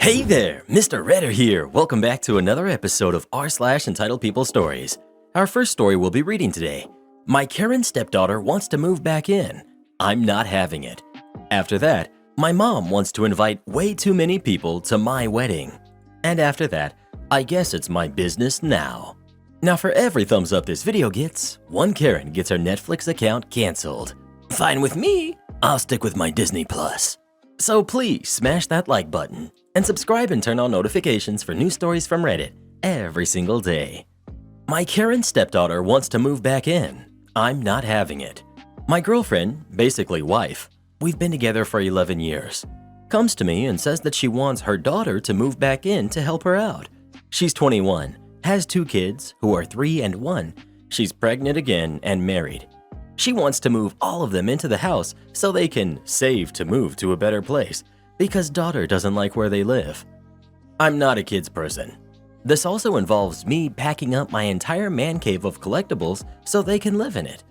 Hey there, Mr. Redder here. Welcome back to another episode of r/entitled people stories. Our first story we'll be reading today. My Karen stepdaughter wants to move back in. I'm not having it. After that, my mom wants to invite way too many people to my wedding. And after that, I guess it's my business now. Now for every thumbs up this video gets, one Karen gets her Netflix account canceled. Fine with me, I'll stick with my Disney Plus. So please smash that like button and subscribe and turn on notifications for new stories from Reddit every single day. My Karen stepdaughter wants to move back in. I'm not having it. My girlfriend, basically wife, we've been together for 11 years, comes to me and says that she wants her daughter to move back in to help her out. She's 21, has 2 kids who are 3 and 1. She's pregnant again and married. She wants to move all of them into the house so they can save to move to a better place because daughter doesn't like where they live. I'm not a kids person. This also involves me packing up my entire man cave of collectibles so they can live in it.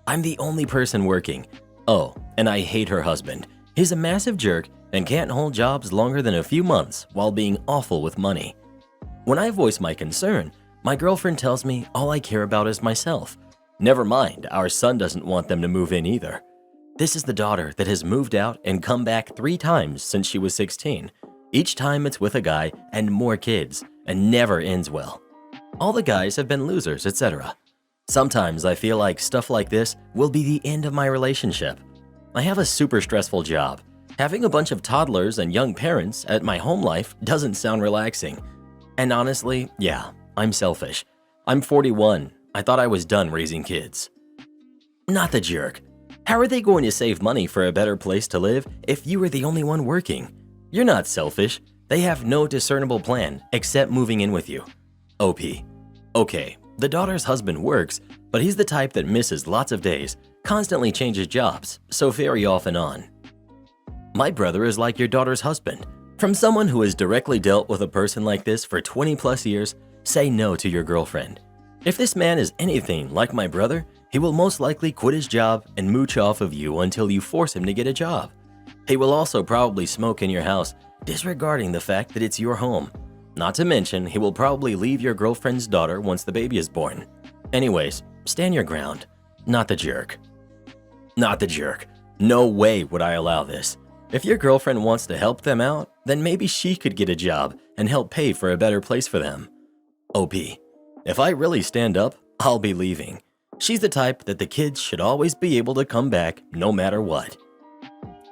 I'm the only person working. Oh, and I hate her husband. He's a massive jerk and can't hold jobs longer than a few months while being awful with money. When I voice my concern, my girlfriend tells me all I care about is myself. Never mind, our son doesn't want them to move in either. This is the daughter that has moved out and come back 3 times since she was 16. Each time it's with a guy and more kids, and never ends well. All the guys have been losers, etc. Sometimes I feel like stuff like this will be the end of my relationship. I have a super stressful job. Having a bunch of toddlers and young parents at my home life doesn't sound relaxing. And honestly, yeah, I'm selfish. I'm 41. I thought I was done raising kids. Not the jerk. How are they going to save money for a better place to live if you are the only one working? You're not selfish. They have no discernible plan except moving in with you. OP. Okay, the daughter's husband works, but he's the type that misses lots of days, constantly changes jobs, so very off and on. My brother is like your daughter's husband. From someone who has directly dealt with a person like this for 20 plus years, say no to your girlfriend. If this man is anything like my brother, he will most likely quit his job and mooch off of you until you force him to get a job. He will also probably smoke in your house, disregarding the fact that it's your home. Not to mention, he will probably leave your girlfriend's daughter once the baby is born. Anyways, stand your ground. Not the jerk. Not the jerk. No way would I allow this. If your girlfriend wants to help them out, then maybe she could get a job and help pay for a better place for them. OP. If I really stand up, I'll be leaving. She's the type that the kids should always be able to come back no matter what.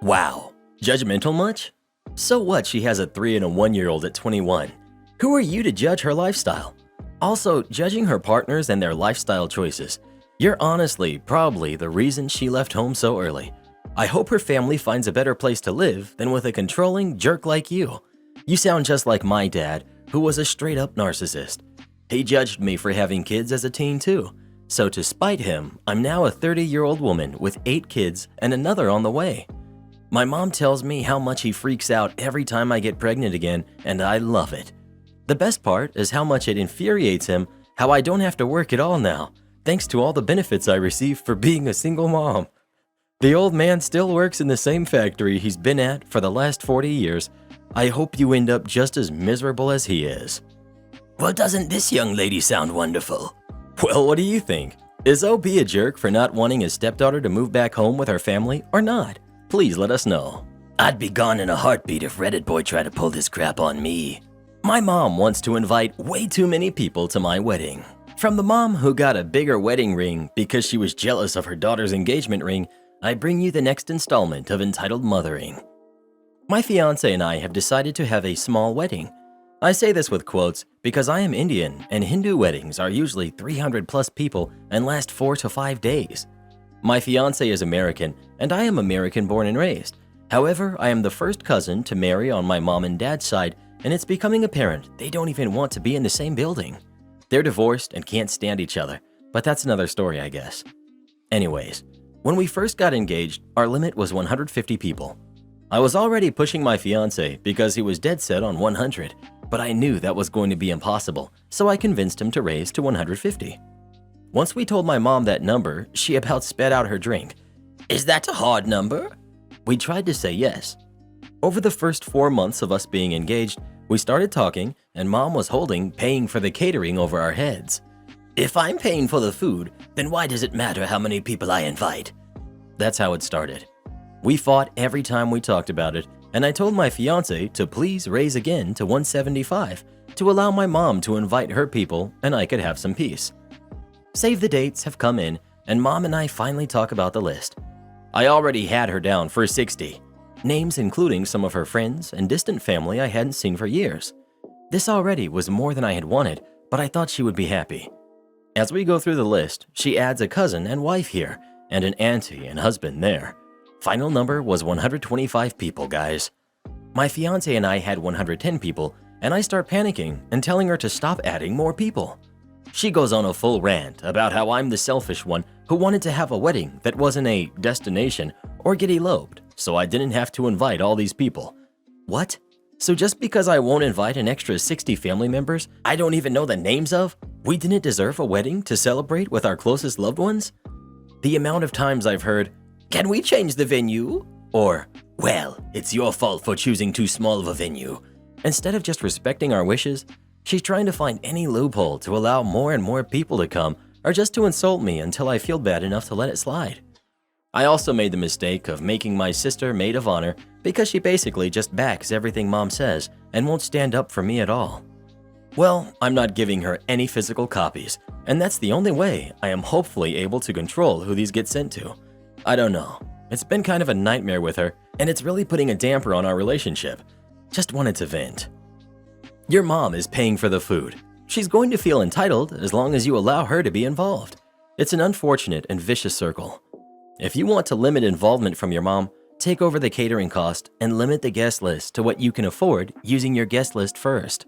Wow, judgmental much? So what she has a 3 and a 1-year-old at 21? Who are you to judge her lifestyle? Also, judging her partners and their lifestyle choices. You're honestly probably the reason she left home so early. I hope her family finds a better place to live than with a controlling jerk like you. You sound just like my dad, who was a straight-up narcissist. He judged me for having kids as a teen too. So to spite him, I'm now a 30-year-old woman with 8 kids and another on the way. My mom tells me how much he freaks out every time I get pregnant again, and I love it. The best part is how much it infuriates him how I don't have to work at all now, thanks to all the benefits I receive for being a single mom. The old man still works in the same factory he's been at for the last 40 years. I hope you end up just as miserable as he is. Well, doesn't this young lady sound wonderful? Well, what do you think? Is OP a jerk for not wanting his stepdaughter to move back home with her family or not? Please let us know. I'd be gone in a heartbeat if Reddit boy tried to pull this crap on me. My mom wants to invite way too many people to my wedding. From the mom who got a bigger wedding ring because she was jealous of her daughter's engagement ring, I bring you the next installment of Entitled Mothering. My fiance and I have decided to have a small wedding. I say this with quotes because I am Indian and Hindu weddings are usually 300 plus people and last 4 to 5 days. My fiance is American and I am American born and raised. However, I am the first cousin to marry on my mom and dad's side, and it's becoming apparent they don't even want to be in the same building. They're divorced and can't stand each other, but that's another story, I guess. Anyways, when we first got engaged, our limit was 150 people. I was already pushing my fiance because he was dead set on 100, but I knew that was going to be impossible, so I convinced him to raise to 150. Once we told my mom that number, she about spat out her drink. Is that a hard number? We tried to say yes. Over the first 4 months of us being engaged, We started talking, and Mom was holding paying for the catering over our heads. If I'm paying for the food, then why does it matter how many people I invite? That's how it started. We fought every time we talked about it, and I told my fiance to please raise again to 175 to allow my mom to invite her people and I could have some peace. Save the dates have come in, and Mom and I finally talk about the list. I already had her down for 60. Names including some of her friends and distant family I hadn't seen for years. This already was more than I had wanted, but I thought she would be happy. As we go through the list, she adds a cousin and wife here, and an auntie and husband there. Final number was 125 people, guys. My fiance and I had 110 people, and I start panicking and telling her to stop adding more people. She goes on a full rant about how I'm the selfish one who wanted to have a wedding that wasn't a destination or get eloped, so I didn't have to invite all these people. What? So just because I won't invite an extra 60 family members I don't even know the names of, we didn't deserve a wedding to celebrate with our closest loved ones? The amount of times I've heard, "Can we change the venue?" Or, "Well, it's your fault for choosing too small of a venue." Instead of just respecting our wishes, she's trying to find any loophole to allow more and more people to come or just to insult me until I feel bad enough to let it slide. I also made the mistake of making my sister maid of honor because she basically just backs everything Mom says and won't stand up for me at all. Well, I'm not giving her any physical copies, and that's the only way I am hopefully able to control who these get sent to. I don't know. It's been kind of a nightmare with her, and it's really putting a damper on our relationship. Just wanted to vent. Your mom is paying for the food. She's going to feel entitled as long as you allow her to be involved. It's an unfortunate and vicious circle. If you want to limit involvement from your mom, take over the catering cost and limit the guest list to what you can afford using your guest list first.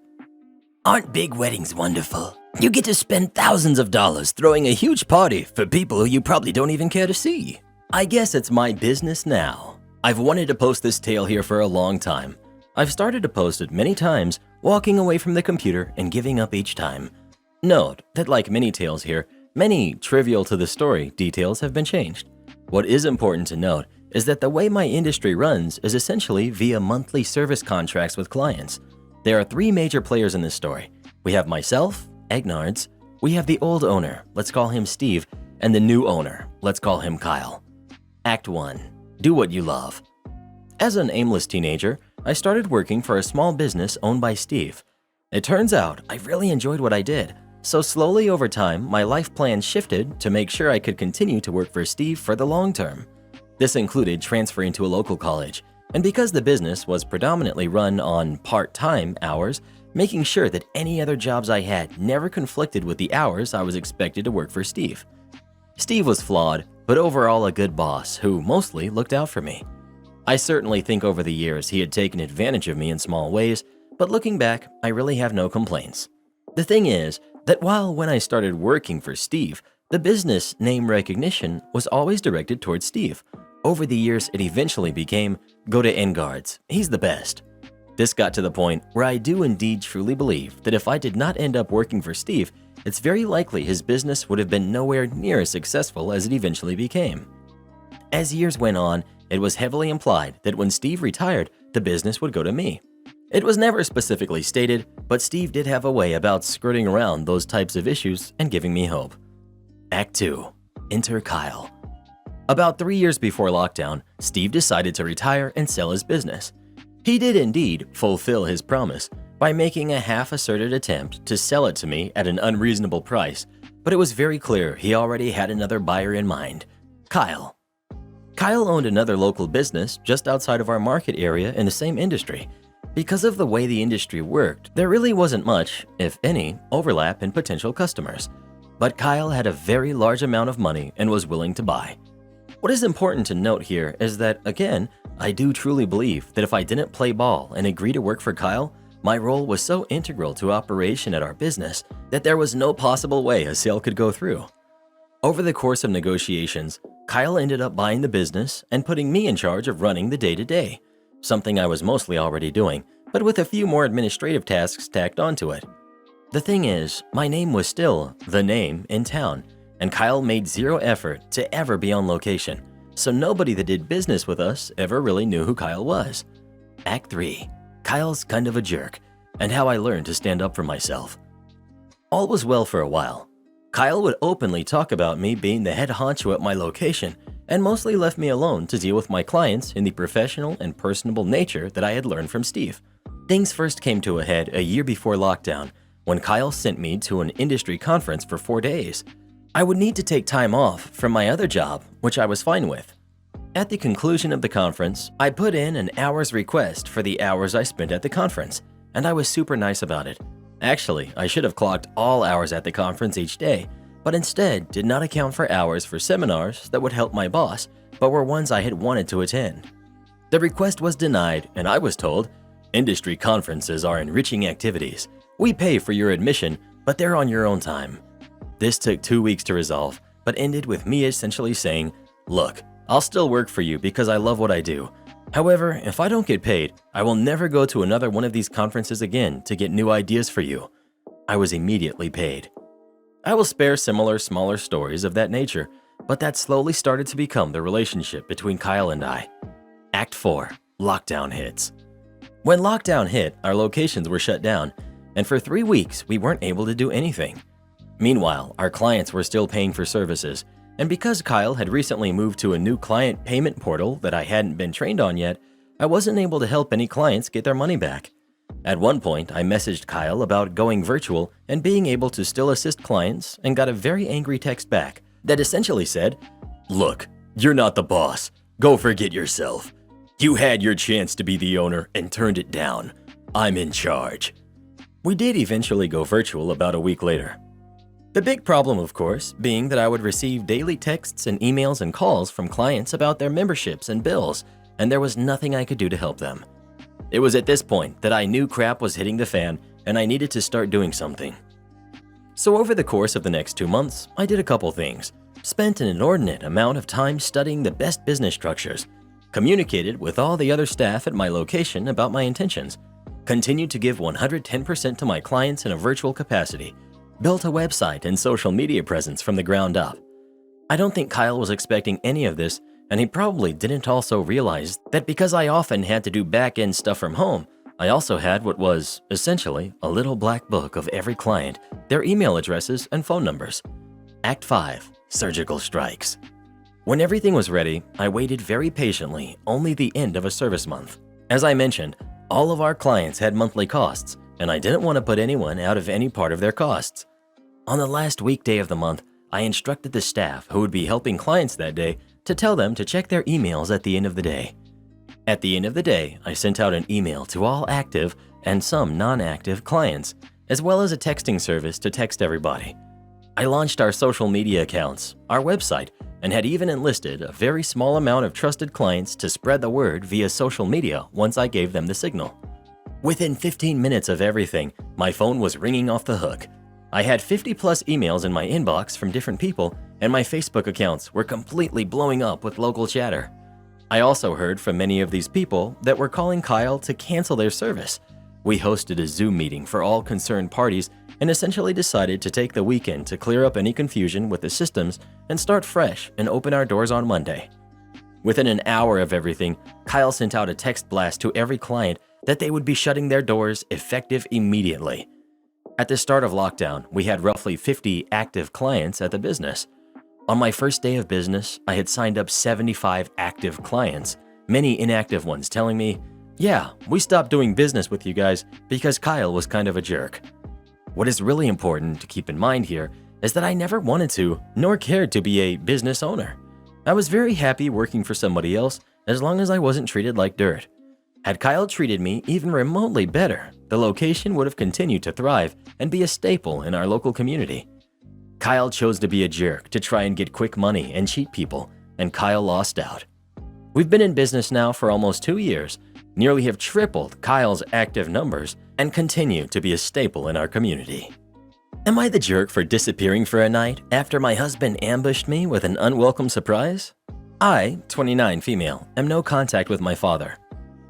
Aren't big weddings wonderful? You get to spend thousands of dollars throwing a huge party for people who you probably don't even care to see. I guess it's my business now. I've wanted to post this tale here for a long time. I've started to post it many times, walking away from the computer and giving up each time. Note that like many tales here, many trivial to the story details have been changed. What is important to note is that the way my industry runs is essentially via monthly service contracts with clients. There are three major players in this story. We have myself, Egnards, we have the old owner, let's call him Steve, and the new owner, let's call him Kyle. Act 1. Do what you love. As an aimless teenager, I started working for a small business owned by Steve. It turns out I really enjoyed what I did, so slowly over time, my life plan shifted to make sure I could continue to work for Steve for the long term. This included transferring to a local college, and because the business was predominantly run on part-time hours, making sure that any other jobs I had never conflicted with the hours I was expected to work for Steve. Steve was flawed, but overall a good boss who mostly looked out for me. I certainly think over the years he had taken advantage of me in small ways, but looking back, I really have no complaints. The thing is that while when I started working for Steve, the business name recognition was always directed towards Steve. Over the years, it eventually became, "Go to Engards, he's the best." This got to the point where I do indeed truly believe that if I did not end up working for Steve, it's very likely his business would have been nowhere near as successful as it eventually became. As years went on, it was heavily implied that when Steve retired, the business would go to me. It was never specifically stated, but Steve did have a way about skirting around those types of issues and giving me hope. Act 2. Enter Kyle. About 3 years before lockdown, Steve decided to retire and sell his business. He did indeed fulfill his promise by making a half-asserted attempt to sell it to me at an unreasonable price, but it was very clear he already had another buyer in mind, Kyle. Kyle owned another local business just outside of our market area in the same industry. Because of the way the industry worked, there really wasn't much, if any, overlap in potential customers. But Kyle had a very large amount of money and was willing to buy. What is important to note here is that, again, I do truly believe that if I didn't play ball and agree to work for Kyle, my role was so integral to operation at our business that there was no possible way a sale could go through. Over the course of negotiations, Kyle ended up buying the business and putting me in charge of running the day-to-day, something I was mostly already doing, but with a few more administrative tasks tacked onto it. The thing is, my name was still the name in town, and Kyle made zero effort to ever be on location, so nobody that did business with us ever really knew who Kyle was. Act 3. Kyle's kind of a jerk. and how I learned to stand up for myself. All was well for a while. Kyle would openly talk about me being the head honcho at my location and mostly left me alone to deal with my clients in the professional and personable nature that I had learned from Steve. Things first came to a head a year before lockdown when Kyle sent me to an industry conference for 4 days. I would need to take time off from my other job, which I was fine with. At the conclusion of the conference, I put in an hour's request for the hours I spent at the conference, and I was super nice about it. Actually, I should have clocked all hours at the conference each day, but instead did not account for hours for seminars that would help my boss, but were ones I had wanted to attend. The request was denied, and I was told, "Industry conferences are enriching activities. We pay for your admission, but they're on your own time." This took 2 weeks to resolve, but ended with me essentially saying, "Look, I'll still work for you because I love what I do. However, if I don't get paid, I will never go to another one of these conferences again to get new ideas for you." I was immediately paid. I will spare similar smaller stories of that nature, but that slowly started to become the relationship between Kyle and I. Act 4. Lockdown hits. When lockdown hit, our locations were shut down, and for 3 weeks we weren't able to do anything. Meanwhile, our clients were still paying for services, and because Kyle had recently moved to a new client payment portal that I hadn't been trained on yet, I wasn't able to help any clients get their money back. At one point, I messaged Kyle about going virtual and being able to still assist clients and got a very angry text back that essentially said, "Look, you're not the boss. Go forget yourself. You had your chance to be the owner and turned it down. I'm in charge." We did eventually go virtual about a week later. The big problem, of course, being that I would receive daily texts and emails and calls from clients about their memberships and bills, and there was nothing I could do to help them. It was at this point that I knew crap was hitting the fan and I needed to start doing something. So over the course of the next 2 months, I did a couple things. Spent an inordinate amount of time studying the best business structures, communicated with all the other staff at my location about my intentions, continued to give 110% to my clients in a virtual capacity, built a website and social media presence from the ground up. I don't think Kyle was expecting any of this, and he probably didn't also realize that because I often had to do back-end stuff from home, I also had what was, essentially, a little black book of every client, their email addresses and phone numbers. Act 5. Surgical strikes. When everything was ready, I waited very patiently, only the end of a service month. As I mentioned, all of our clients had monthly costs, and I didn't want to put anyone out of any part of their costs. On the last weekday of the month, I instructed the staff who would be helping clients that day to tell them to check their emails at the end of the day. At the end of the day, I sent out an email to all active and some non-active clients, as well as a texting service to text everybody. I launched our social media accounts, our website, and had even enlisted a very small amount of trusted clients to spread the word via social media once I gave them the signal. Within 15 minutes of everything, my phone was ringing off the hook. I had 50+ emails in my inbox from different people, and my Facebook accounts were completely blowing up with local chatter. I also heard from many of these people that were calling Kyle to cancel their service. We hosted a Zoom meeting for all concerned parties and essentially decided to take the weekend to clear up any confusion with the systems and start fresh and open our doors on Monday. Within an hour of everything, Kyle sent out a text blast to every client that they would be shutting their doors effective immediately. At the start of lockdown, we had roughly 50 active clients at the business. On my first day of business, I had signed up 75 active clients, many inactive ones telling me, "Yeah, we stopped doing business with you guys because Kyle was kind of a jerk." What is really important to keep in mind here is that I never wanted to, nor cared to be a business owner. I was very happy working for somebody else as long as I wasn't treated like dirt. Had Kyle treated me even remotely better, the location would have continued to thrive and be a staple in our local community. Kyle chose to be a jerk to try and get quick money and cheat people, and Kyle lost out. We've been in business now for almost 2 years, nearly have tripled Kyle's active numbers, and continue to be a staple in our community. Am I the jerk for disappearing for a night after my husband ambushed me with an unwelcome surprise? I, 29 female, am no contact with my father.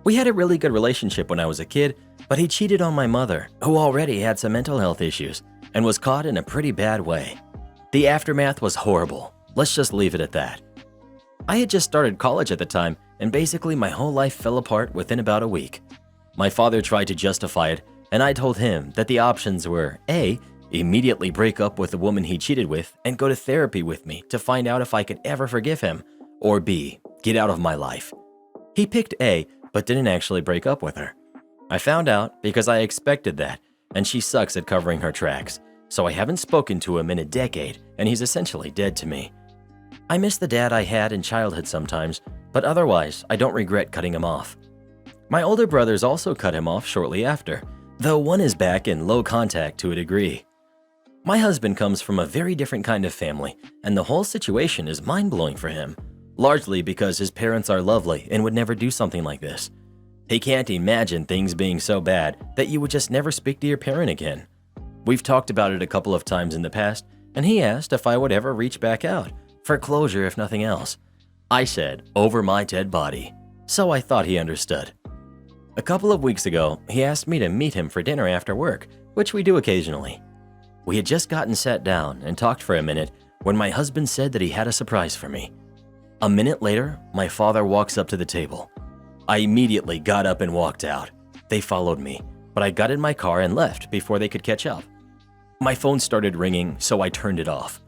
We had a really good relationship when I was a kid, but he cheated on my mother, who already had some mental health issues, and was caught in a pretty bad way. The aftermath was horrible. Let's just leave it at that. I had just started college at the time, and basically my whole life fell apart within about a week. My father tried to justify it, and I told him that the options were A, immediately break up with the woman he cheated with and go to therapy with me to find out if I could ever forgive him, or B, get out of my life. He picked A, but didn't actually break up with her. I found out because I expected that, and she sucks at covering her tracks, so I haven't spoken to him in a decade, and he's essentially dead to me. I miss the dad I had in childhood sometimes, but otherwise, I don't regret cutting him off. My older brothers also cut him off shortly after, though one is back in low contact to a degree. My husband comes from a very different kind of family, and the whole situation is mind-blowing for him, largely because his parents are lovely and would never do something like this. He can't imagine things being so bad that you would just never speak to your parent again. We've talked about it a couple of times in the past, and he asked if I would ever reach back out, for closure if nothing else. I said, over my dead body, so I thought he understood. A couple of weeks ago, he asked me to meet him for dinner after work, which we do occasionally. We had just gotten sat down and talked for a minute when my husband said that he had a surprise for me. A minute later, my father walks up to the table. I immediately got up and walked out. They followed me, but I got in my car and left before they could catch up. My phone started ringing, so I turned it off.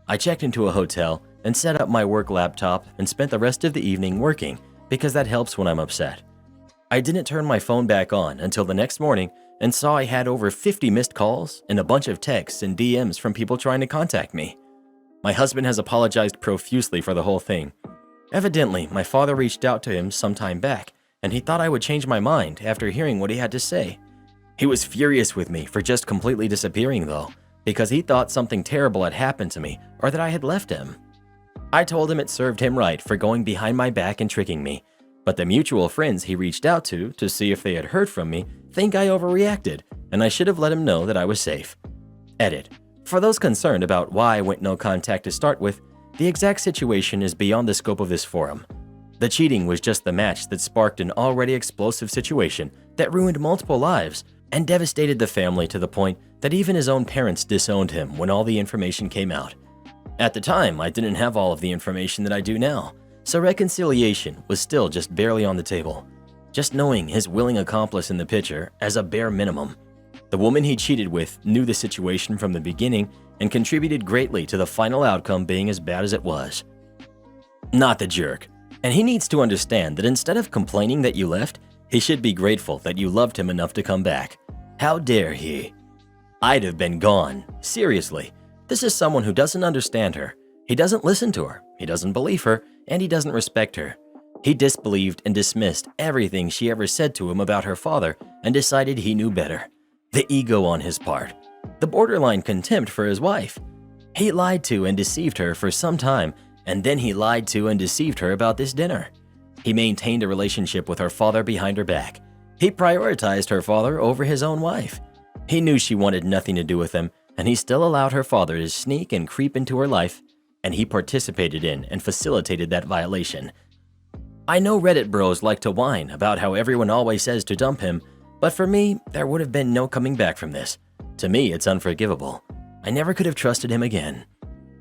I checked into a hotel and set up my work laptop and spent the rest of the evening working because that helps when I'm upset. I didn't turn my phone back on until the next morning and saw I had over 50 missed calls and a bunch of texts and DMs from people trying to contact me. My husband has apologized profusely for the whole thing. Evidently, my father reached out to him some time back, and he thought I would change my mind after hearing what he had to say. He was furious with me for just completely disappearing though, because he thought something terrible had happened to me or that I had left him. I told him it served him right for going behind my back and tricking me, but the mutual friends he reached out to see if they had heard from me think I overreacted, and I should have let him know that I was safe. Edit. For those concerned about why I went no contact to start with, the exact situation is beyond the scope of this forum. The cheating was just the match that sparked an already explosive situation that ruined multiple lives and devastated the family to the point that even his own parents disowned him when all the information came out. At the time, I didn't have all of the information that I do now, so reconciliation was still just barely on the table. Just knowing his willing accomplice in the picture as a bare minimum. The woman he cheated with knew the situation from the beginning and contributed greatly to the final outcome being as bad as it was. Not the jerk. And he needs to understand that instead of complaining that you left, he should be grateful that you loved him enough to come back. How dare he? I'd have been gone. Seriously. This is someone who doesn't understand her. He doesn't listen to her. He doesn't believe her. And he doesn't respect her. He disbelieved and dismissed everything she ever said to him about her father and decided he knew better. The ego on his part. The borderline contempt for his wife. He lied to and deceived her for some time, and then he lied to and deceived her about this dinner. He maintained a relationship with her father behind her back. He prioritized her father over his own wife. He knew she wanted nothing to do with him, and he still allowed her father to sneak and creep into her life, and he participated in and facilitated that violation. I know Reddit bros like to whine about how everyone always says to dump him, but for me, there would have been no coming back from this. To me, it's unforgivable. I never could have trusted him again.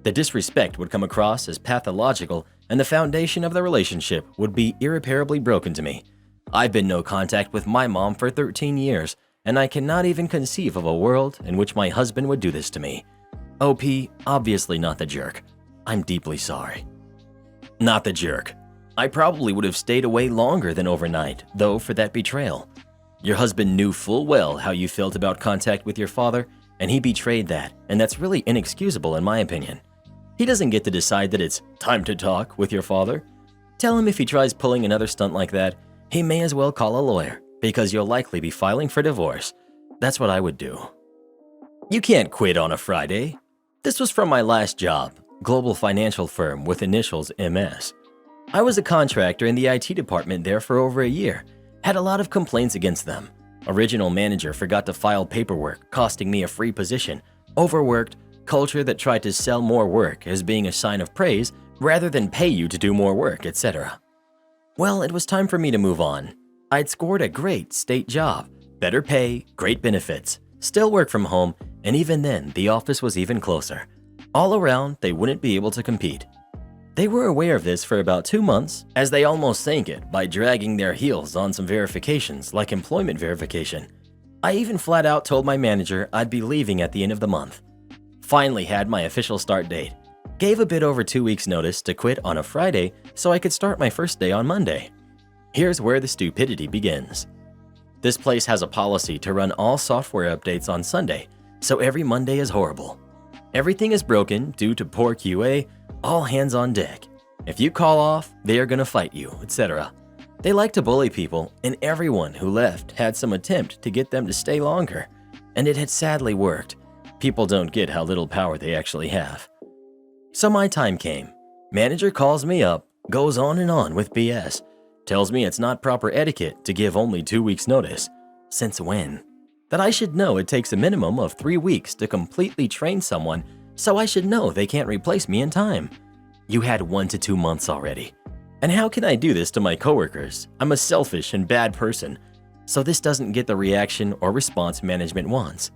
The disrespect would come across as pathological, and the foundation of the relationship would be irreparably broken to me. I've been no contact with my mom for 13 years, and I cannot even conceive of a world in which my husband would do this to me. OP, obviously not the jerk. I'm deeply sorry. Not the jerk. I probably would have stayed away longer than overnight, though, for that betrayal. Your husband knew full well how you felt about contact with your father, and he betrayed that, and that's really inexcusable in my opinion. He doesn't get to decide that it's time to talk with your father. Tell him if he tries pulling another stunt like that, he may as well call a lawyer, because you'll likely be filing for divorce. That's what I would do. You can't quit on a Friday. This was from my last job, global financial firm with initials MS. I was a contractor in the IT department there for over a year. Had a lot of complaints against them. Original manager forgot to file paperwork, costing me a free position. Overworked, culture that tried to sell more work as being a sign of praise rather than pay you to do more work, etc. Well, it was time for me to move on. I'd scored a great state job, better pay, great benefits, still work from home, and even then, the office was even closer. All around, they wouldn't be able to compete. They were aware of this for about 2 months, as they almost sank it by dragging their heels on some verifications like employment verification. I even flat out told my manager I'd be leaving at the end of the month. Finally had my official start date. Gave a bit over 2 weeks notice to quit on a Friday so I could start my first day on Monday. Here's where the stupidity begins. This place has a policy to run all software updates on Sunday, so every Monday is horrible. Everything is broken due to poor QA, all hands on deck. If you call off, they are gonna fight you, etc. They like to bully people, and everyone who left had some attempt to get them to stay longer. And it had sadly worked. People don't get how little power they actually have. So my time came. Manager calls me up, goes on and on with BS. Tells me it's not proper etiquette to give only 2 weeks notice. Since when? That I should know it takes a minimum of 3 weeks to completely train someone, so I should know they can't replace me in time. You had 1 to 2 months already. And how can I do this to my coworkers? I'm a selfish and bad person. So this doesn't get the reaction or response management wants.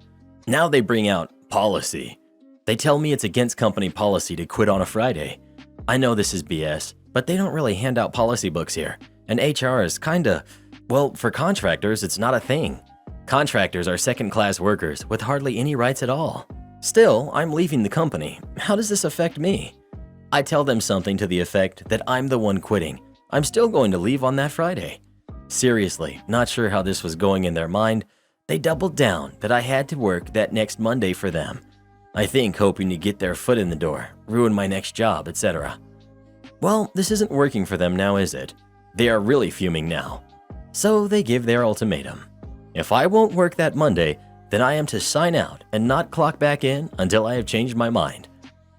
Now they bring out policy. They tell me it's against company policy to quit on a Friday. I know this is BS, but they don't really hand out policy books here. And HR is kinda, well, for contractors, it's not a thing. Contractors are second-class workers with hardly any rights at all. Still, I'm leaving the company. How does this affect me? I tell them something to the effect that I'm the one quitting. I'm still going to leave on that Friday. Seriously, not sure how this was going in their mind. They doubled down that I had to work that next Monday for them. I think hoping to get their foot in the door, ruin my next job, etc. Well, this isn't working for them now, is it? They are really fuming now. So they give their ultimatum. If I won't work that Monday, then I am to sign out and not clock back in until I have changed my mind.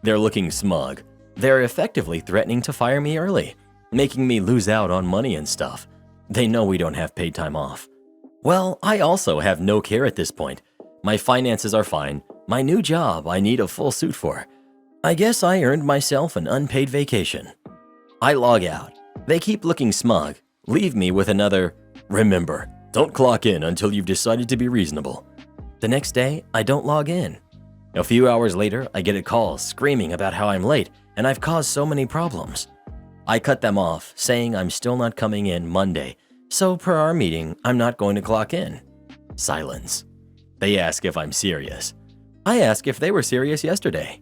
They're looking smug. They're effectively threatening to fire me early, making me lose out on money and stuff. They know we don't have paid time off. Well, I also have no care at this point. My finances are fine. My new job I need a full suit for. I guess I earned myself an unpaid vacation. I log out. They keep looking smug. Leave me with another, remember, don't clock in until you've decided to be reasonable. The next day, I don't log in. A few hours later, I get a call screaming about how I'm late and I've caused so many problems. I cut them off, saying I'm still not coming in Monday, so per our meeting, I'm not going to clock in. Silence. They ask if I'm serious. I ask if they were serious yesterday.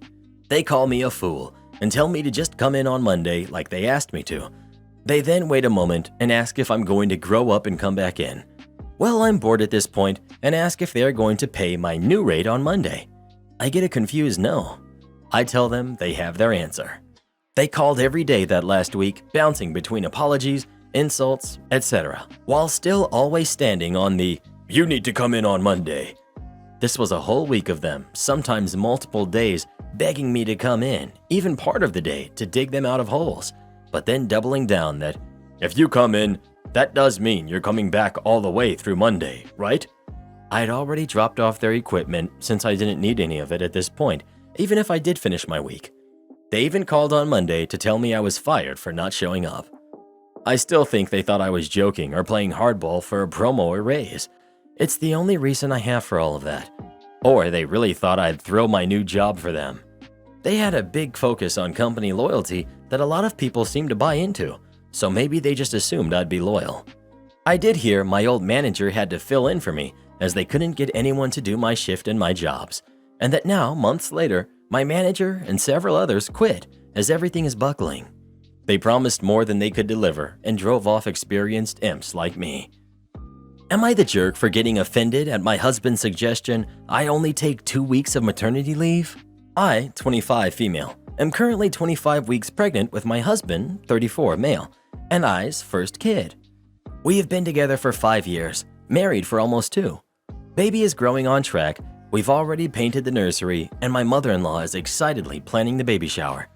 They call me a fool and tell me to just come in on Monday like they asked me to. They then wait a moment and ask if I'm going to grow up and come back in. Well, I'm bored at this point and ask if they're going to pay my new rate on Monday. I get a confused no. I tell them they have their answer. They called every day that last week, bouncing between apologies, insults, etc., while still always standing on the, you need to come in on Monday. This was a whole week of them, sometimes multiple days, begging me to come in, even part of the day, to dig them out of holes, but then doubling down that, if you come in, that does mean you're coming back all the way through Monday, right? I had already dropped off their equipment since I didn't need any of it at this point, even if I did finish my week. They even called on Monday to tell me I was fired for not showing up. I still think they thought I was joking or playing hardball for a promo or raise. It's the only reason I have for all of that. Or they really thought I'd throw my new job for them. They had a big focus on company loyalty that a lot of people seem to buy into, so maybe they just assumed I'd be loyal. I did hear my old manager had to fill in for me as they couldn't get anyone to do my shift and my jobs, and that now, months later, my manager and several others quit as everything is buckling. They promised more than they could deliver and drove off experienced imps like me. Am I the jerk for getting offended at my husband's suggestion I only take 2 weeks of maternity leave? I, 25 female, am currently 25 weeks pregnant with my husband, 34 male, and I's first kid. We have been together for 5 years, married for almost 2. Baby is growing on track, we've already painted the nursery, and my mother-in-law is excitedly planning the baby shower.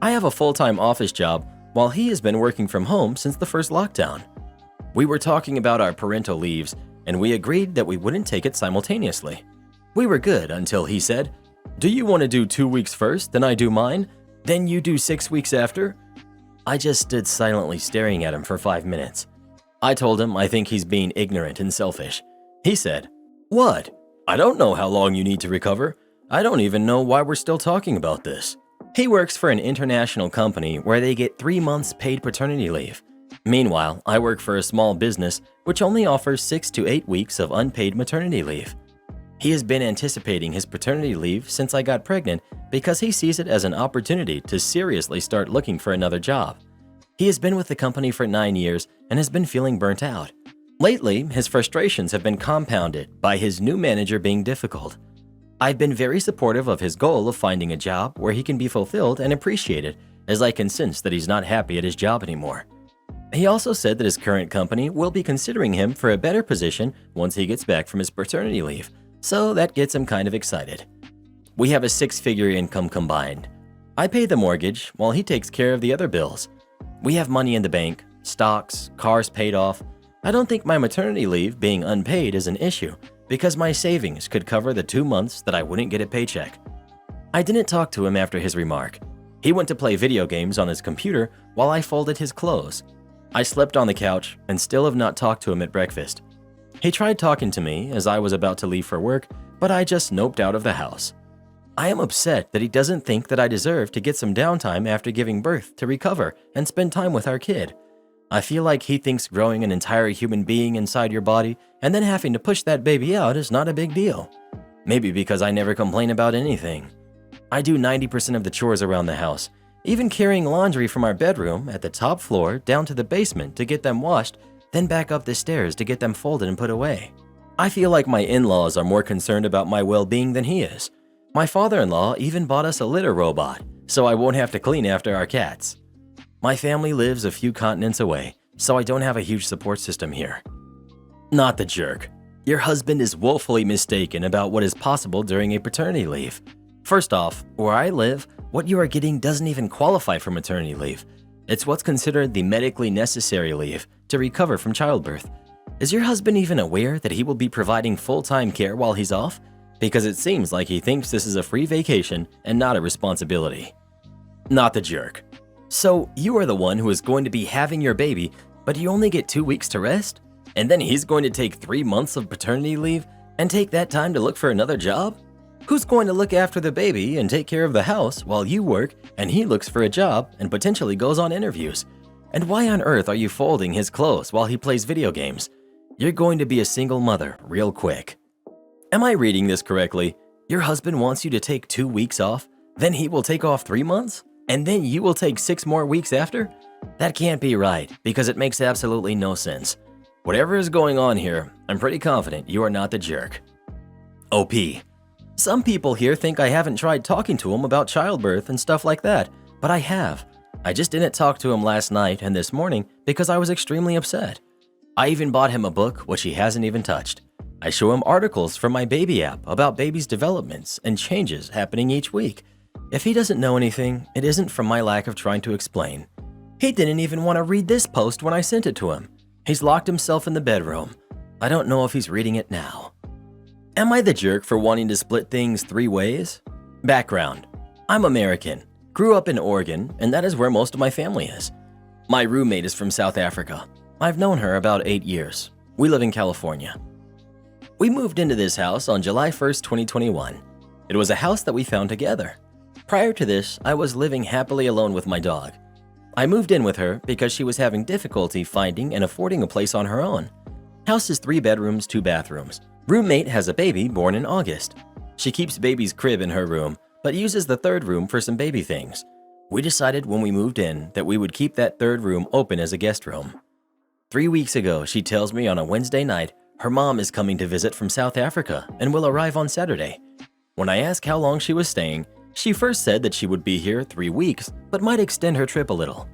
I have a full-time office job while he has been working from home since the first lockdown. We were talking about our parental leaves, and we agreed that we wouldn't take it simultaneously. We were good until he said, "Do you want to do 2 weeks first, then I do mine, then you do 6 weeks after?" I just stood silently staring at him for 5 minutes. I told him I think he's being ignorant and selfish. He said, "What? I don't know how long you need to recover. I don't even know why we're still talking about this." He works for an international company where they get 3 months paid paternity leave. Meanwhile, I work for a small business which only offers 6 to 8 weeks of unpaid maternity leave. He has been anticipating his paternity leave since I got pregnant because he sees it as an opportunity to seriously start looking for another job. He has been with the company for 9 years and has been feeling burnt out. Lately, his frustrations have been compounded by his new manager being difficult. I've been very supportive of his goal of finding a job where he can be fulfilled and appreciated, as I can sense that he's not happy at his job anymore. He also said that his current company will be considering him for a better position once he gets back from his paternity leave, so that gets him kind of excited. We have a 6-figure income combined. I pay the mortgage while he takes care of the other bills. We have money in the bank, stocks, cars paid off. I don't think my maternity leave being unpaid is an issue because my savings could cover the 2 months that I wouldn't get a paycheck. I didn't talk to him after his remark. He went to play video games on his computer while I folded his clothes. I slept on the couch and still have not talked to him at breakfast. He tried talking to me as I was about to leave for work, but I just noped out of the house. I am upset that he doesn't think that I deserve to get some downtime after giving birth to recover and spend time with our kid. I feel like he thinks growing an entire human being inside your body and then having to push that baby out is not a big deal. Maybe because I never complain about anything. I do 90% of the chores around the house, even carrying laundry from our bedroom at the top floor down to the basement to get them washed, then back up the stairs to get them folded and put away. I feel like my in-laws are more concerned about my well-being than he is. My father-in-law even bought us a litter robot, so I won't have to clean after our cats. My family lives a few continents away, so I don't have a huge support system here. Not the jerk. Your husband is woefully mistaken about what is possible during a paternity leave. First off, where I live, what you are getting doesn't even qualify for maternity leave. It's what's considered the medically necessary leave to recover from childbirth. Is your husband even aware that he will be providing full-time care while he's off? Because it seems like he thinks this is a free vacation and not a responsibility. Not the jerk. So you are the one who is going to be having your baby, but you only get 2 weeks to rest? And then he's going to take 3 months of paternity leave and take that time to look for another job? Who's going to look after the baby and take care of the house while you work and he looks for a job and potentially goes on interviews? And why on earth are you folding his clothes while he plays video games? You're going to be a single mother real quick. Am I reading this correctly? Your husband wants you to take 2 weeks off, then he will take off 3 months, and then you will take 6 more weeks after? That can't be right because it makes absolutely no sense. Whatever is going on here, I'm pretty confident you are not the jerk. OP. Some people here think I haven't tried talking to him about childbirth and stuff like that, but I have. I just didn't talk to him last night and this morning because I was extremely upset. I even bought him a book which he hasn't even touched. I show him articles from my baby app about baby's developments and changes happening each week. If he doesn't know anything, it isn't from my lack of trying to explain. He didn't even want to read this post when I sent it to him. He's locked himself in the bedroom. I don't know if he's reading it now. Am I the jerk for wanting to split things 3 ways? Background. I'm American, grew up in Oregon, and that is where most of my family is. My roommate is from South Africa. I've known her about 8 years. We live in California. We moved into this house on July 1st, 2021. It was a house that we found together. Prior to this, I was living happily alone with my dog. I moved in with her because she was having difficulty finding and affording a place on her own. House is 3 bedrooms, 2 bathrooms. Roommate has a baby born in August. She keeps baby's crib in her room, but uses the 3rd room for some baby things. We decided when we moved in that we would keep that 3rd room open as a guest room. 3 weeks ago, she tells me on a Wednesday night her mom is coming to visit from South Africa and will arrive on Saturday. When I asked how long she was staying, she first said that she would be here 3 weeks, but might extend her trip a little.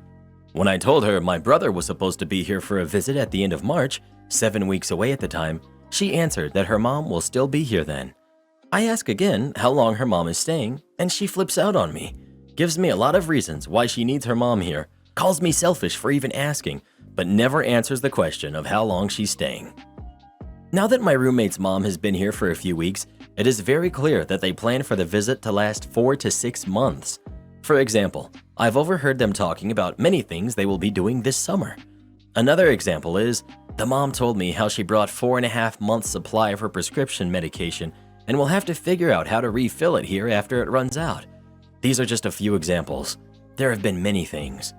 When I told her my brother was supposed to be here for a visit at the end of March, 7 weeks away at the time, she answered that her mom will still be here then. I ask again how long her mom is staying, and she flips out on me, gives me a lot of reasons why she needs her mom here, calls me selfish for even asking, but never answers the question of how long she's staying. Now that my roommate's mom has been here for a few weeks, it is very clear that they plan for the visit to last 4 to 6 months. For example, I've overheard them talking about many things they will be doing this summer. Another example is, the mom told me how she brought 4.5 months supply of her prescription medication and will have to figure out how to refill it here after it runs out. These are just a few examples. There have been many things.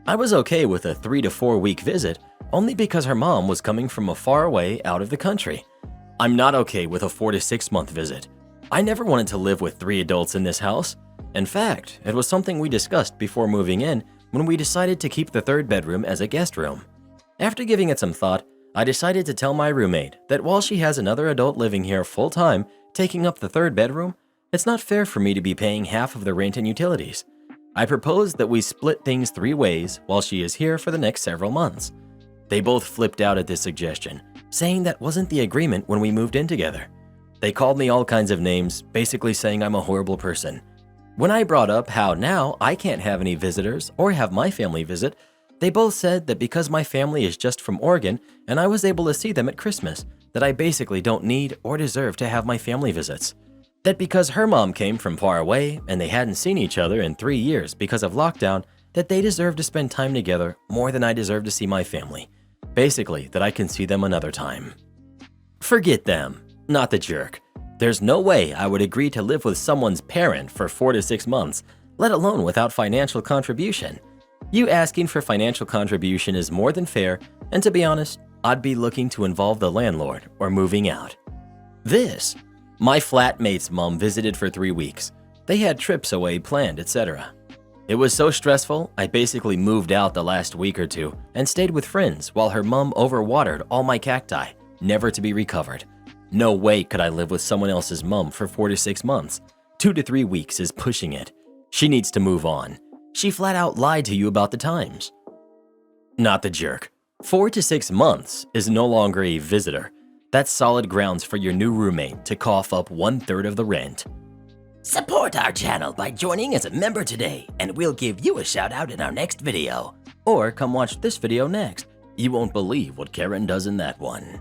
I was okay with a 3 to 4 week visit only because her mom was coming from a far away out of the country. I'm not okay with a 4 to 6 month visit. I never wanted to live with 3 adults in this house. In fact, it was something we discussed before moving in when we decided to keep the third bedroom as a guest room. After giving it some thought, I decided to tell my roommate that while she has another adult living here full time, taking up the third bedroom, it's not fair for me to be paying half of the rent and utilities. I proposed that we split things 3 ways while she is here for the next several months. They both flipped out at this suggestion, saying that wasn't the agreement when we moved in together. They called me all kinds of names, basically saying I'm a horrible person. When I brought up how now I can't have any visitors or have my family visit, they both said that because my family is just from Oregon and I was able to see them at Christmas, that I basically don't need or deserve to have my family visits. That because her mom came from far away and they hadn't seen each other in 3 years because of lockdown, that they deserve to spend time together more than I deserve to see my family. Basically, that I can see them another time. Forget them, not the jerk. There's no way I would agree to live with someone's parent for 4 to 6 months, let alone without financial contribution. You asking for financial contribution is more than fair, and to be honest, I'd be looking to involve the landlord or moving out. My flatmate's mom visited for 3 weeks. They had trips away planned, etc. It was so stressful, I basically moved out the last week or 2 and stayed with friends while her mom overwatered all my cacti, never to be recovered. No way could I live with someone else's mom for 4 to 6 months. 2 to 3 weeks is pushing it. She needs to move on. She flat out lied to you about the times. Not the jerk. 4 to 6 months is no longer a visitor. That's solid grounds for your new roommate to cough up 1/3 of the rent. Support our channel by joining as a member today, and we'll give you a shout out in our next video. Or come watch this video next. You won't believe what Karen does in that one.